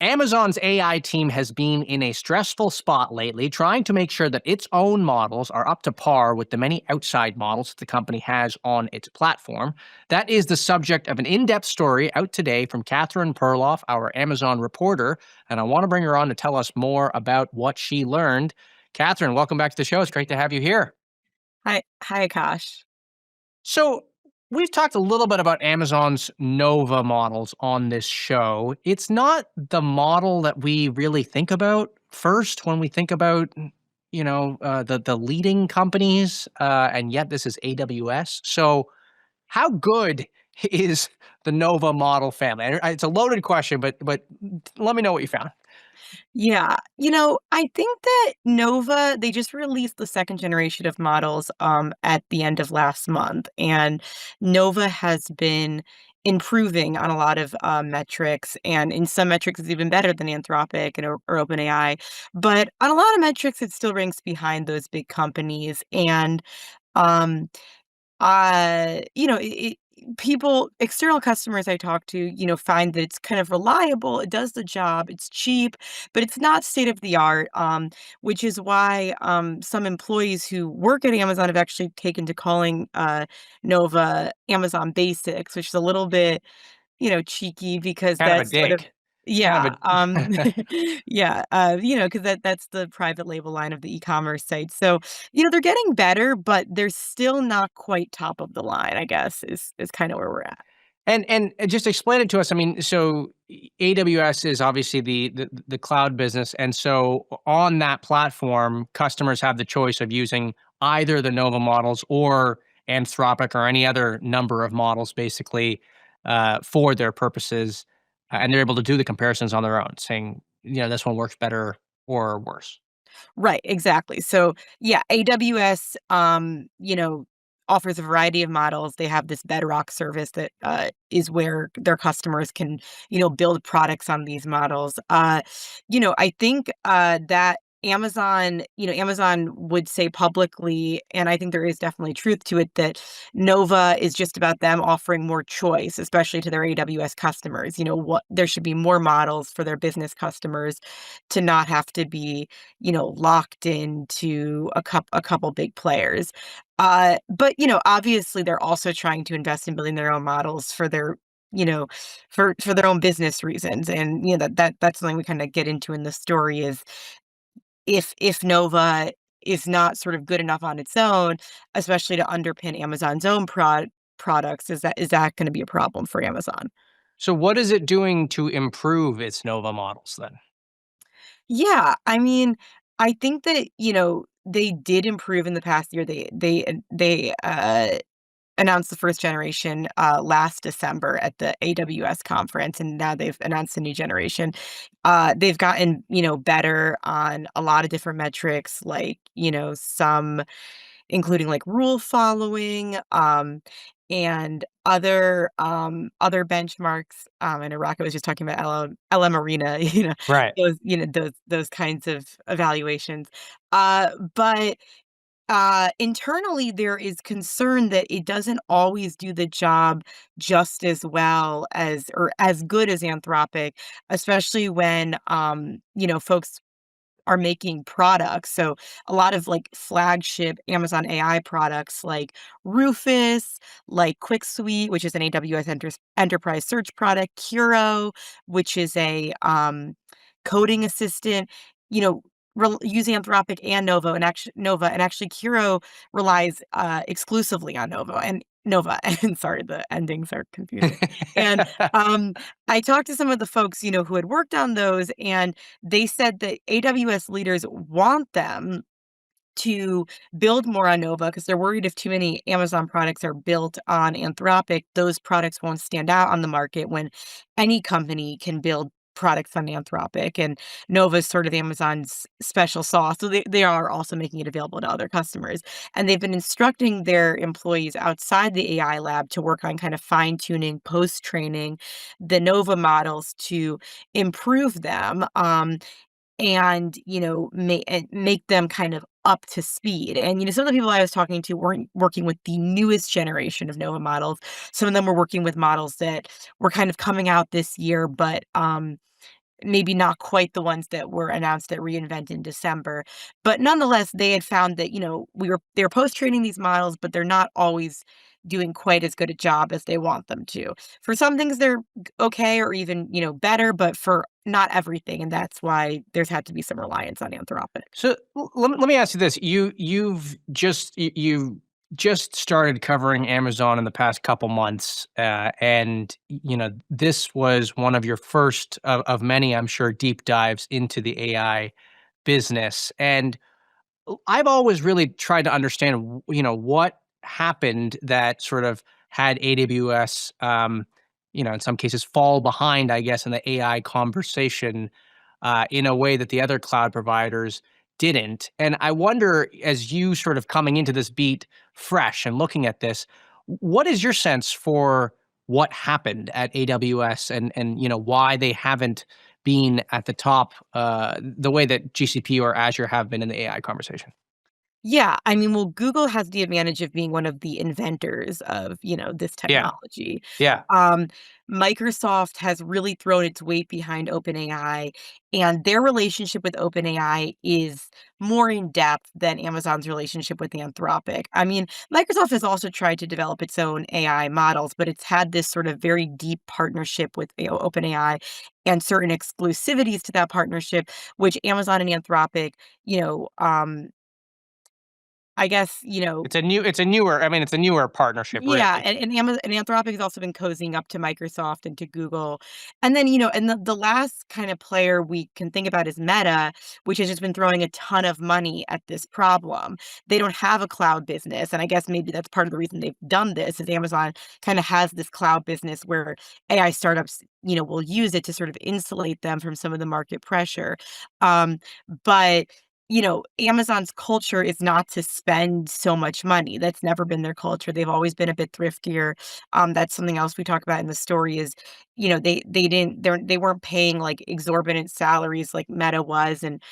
Amazon's AI team has been in a stressful spot lately, trying to make sure that its own models are up to par with the many outside models that the company has on its platform. That is the subject of an in depth story out today from Catherine Perloff, our Amazon reporter. And I want to bring her on to tell us more about what she learned. Catherine, welcome back to the show. It's great to have you here. Hi, Akash. So, we've talked a little bit about Amazon's Nova models on this show. It's not the model that we really think about first when we think about, the leading companies, and yet this is AWS. So, how good is the Nova model family? It's a loaded question, but let me know what you found. Yeah, I think that Nova, they just released the second generation of models at the end of last month, and Nova has been improving on a lot of metrics, and in some metrics it's even better than Anthropic or OpenAI, but on a lot of metrics it still ranks behind those big companies. And um people external customers I talk to, find that it's kind of reliable, it does the job, it's cheap, but it's not state of the art, which is why, some employees who work at Amazon have actually taken to calling, Nova Amazon Basics, which is a little bit, cheeky because Kind of a that's sort of dig. Kind of yeah, a yeah, because that's the private label line of the e-commerce site. So, they're getting better, but they're still not quite top of the line, I guess, is kinda where we're at. And just explain it to us. I mean, so AWS is obviously the cloud business, and so on that platform, customers have the choice of using either the Nova models or Anthropic or any other number of models, basically, for their purposes, and they're able to do the comparisons on their own, saying, this one works better or worse. Right, exactly. So, yeah, AWS, offers a variety of models. They have this Bedrock service that is where their customers can, build products on these models. I think that Amazon would say publicly, and I think there is definitely truth to it, that Nova is just about them offering more choice, especially to their AWS customers. What there should be more models for their business customers to not have to be locked into a couple big players. But, obviously they're also trying to invest in building their own models for their you know, for their own business reasons. And, that's something we kinda get into in the story is if Nova is not sort of good enough on its own, especially to underpin Amazon's own products, is that gonna be a problem for Amazon? So, what is it doing to improve its Nova models then? Yeah, I mean, I think that, they did improve in the past year. They announced the first generation, last December at the AWS conference, and now they've announced a new generation. They've gotten, better on a lot of different metrics, like, some including, like, rule following, and other benchmarks. In Iraq, I was just talking about LM Arena, Right. those kinds of evaluations. But internally, there is concern that it doesn't always do the job just as well as or as good as Anthropic, especially when, folks are making products. So a lot of like flagship Amazon AI products like Rufus, like QuickSuite, which is an AWS enterprise search product, Curo, which is a coding assistant, you know, use Anthropic and Nova, and actually Curo relies exclusively on Nova. And sorry, the endings are confusing. And I talked to some of the folks, who had worked on those, and they said that AWS leaders want them to build more on Nova because they're worried if too many Amazon products are built on Anthropic, those products won't stand out on the market when any company can build products on Anthropic. And Nova is sort of Amazon's special sauce. So they are also making it available to other customers. And they've been instructing their employees outside the AI lab to work on kind of fine tuning, post training the Nova models to improve them. And, make them kind of up to speed. And, some of the people I was talking to weren't working with the newest generation of Nova models. Some of them were working with models that were kind of coming out this year, but maybe not quite the ones that were announced at reInvent in December. But nonetheless, they had found that, they're post-training these models, but they're not always doing quite as good a job as they want them to. For some things, they're okay or even, better, but for not everything, and that's why there's had to be some reliance on Anthropic. So let me ask you this: you've just started covering Amazon in the past couple months, and this was one of your first of many, I'm sure, deep dives into the AI business. And I've always really tried to understand, what happened that sort of had AWS, in some cases fall behind, I guess, in the AI conversation, in a way that the other cloud providers didn't. And I wonder, as you sort of coming into this beat fresh and looking at this, what is your sense for what happened at AWS, and why they haven't been at the top, the way that GCP or Azure have been in the AI conversation? Yeah, I mean, well, Google has the advantage of being one of the inventors of, this Yeah, technology. yeah. Um, Microsoft has really thrown its weight behind OpenAI, and their relationship with OpenAI is more in depth than Amazon's relationship with Anthropic. I mean, Microsoft has also tried to develop its own AI models, but it's had this sort of very deep partnership with OpenAI and certain exclusivities to that partnership, which Amazon and Anthropic, you know, um, I guess, It's a newer partnership, yeah, really. and Anthropic has also been cozying up to Microsoft and to Google. And then, and the last kind of player we can think about is Meta, which has just been throwing a ton of money at this problem. They don't have a cloud business, and I guess maybe that's part of the reason they've done this, is Amazon kind of has this cloud business where AI startups, will use it to sort of insulate them from some of the market pressure. But Amazon's culture is not to spend so much money. That's never been their culture. They've always been a bit thriftier. That's something else we talk about in the story is, they weren't paying like exorbitant salaries like Meta was, and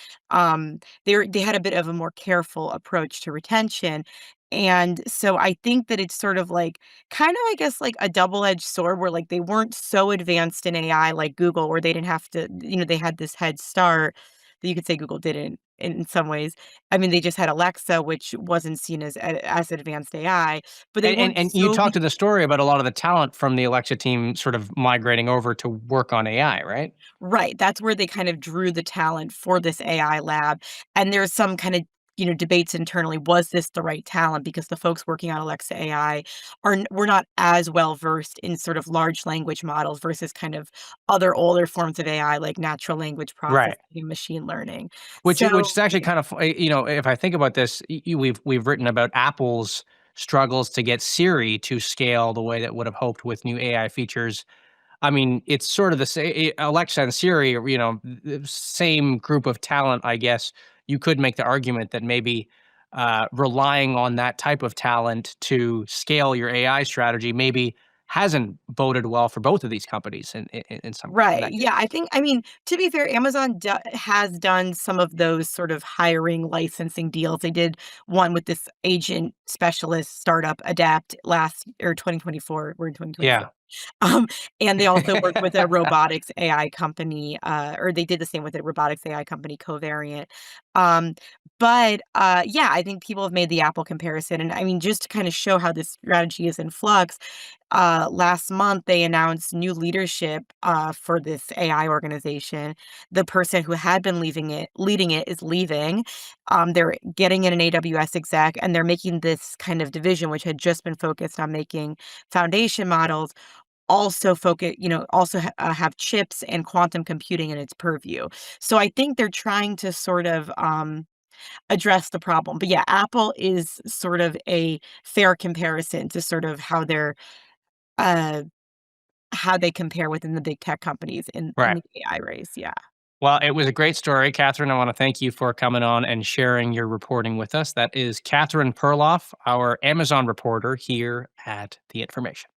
they had a bit of a more careful approach to retention. And so I think that it's sort of like kind of, I guess, like a double-edged sword where like they weren't so advanced in AI like Google, where they didn't have to, they had this head start that you could say Google didn't in some ways. I mean, they just had Alexa, which wasn't seen as advanced AI, but they weren't And you so talked in the story about a lot of the talent from the Alexa team sort of migrating over to work on AI, right? right, that's where they kind of drew the talent for this AI lab, and there's some kind of, debates internally, was this the right talent? Because the folks working on Alexa AI were not as well versed in sort of large language models versus kind of other older forms of AI, like natural language Right. processing and machine learning. Which So is actually yeah. kind of if I think about this, we've written about Apple's struggles to get Siri to scale the way that would have hoped with new AI features. I mean, it's sort of the same. Alexa and Siri are, the same group of talent, I guess. You could make the argument that maybe relying on that type of talent to scale your AI strategy maybe hasn't boded well for both of these companies in Right. that Yeah, case. I think, I mean, to be fair, Amazon has done some of those sort of hiring licensing deals. They did one with this agent specialist startup Adapt last or 2024. We're in 2026. Yeah. Um, and they also work with a robotics AI company, or they did the same with a robotics AI company, Covariant. Um, but yeah, I think people have made the Apple comparison. And I mean, just to kind of show how this strategy is in flux, last month they announced new leadership for this AI organization. The person who had been leading it is leaving. They're getting in an AWS exec, and they're making this kind of division, which had just been focused on making foundation models, also focus, have chips and quantum computing in its purview. So I think they're trying to sort of address the problem. But yeah, Apple is sort of a fair comparison to sort of uh, how they compare within the big tech companies in Right. the AI race. Yeah. Well, it was a great story, Catherine. I want to thank you for coming on and sharing your reporting with us. That is Catherine Perloff, our Amazon reporter here at The Information.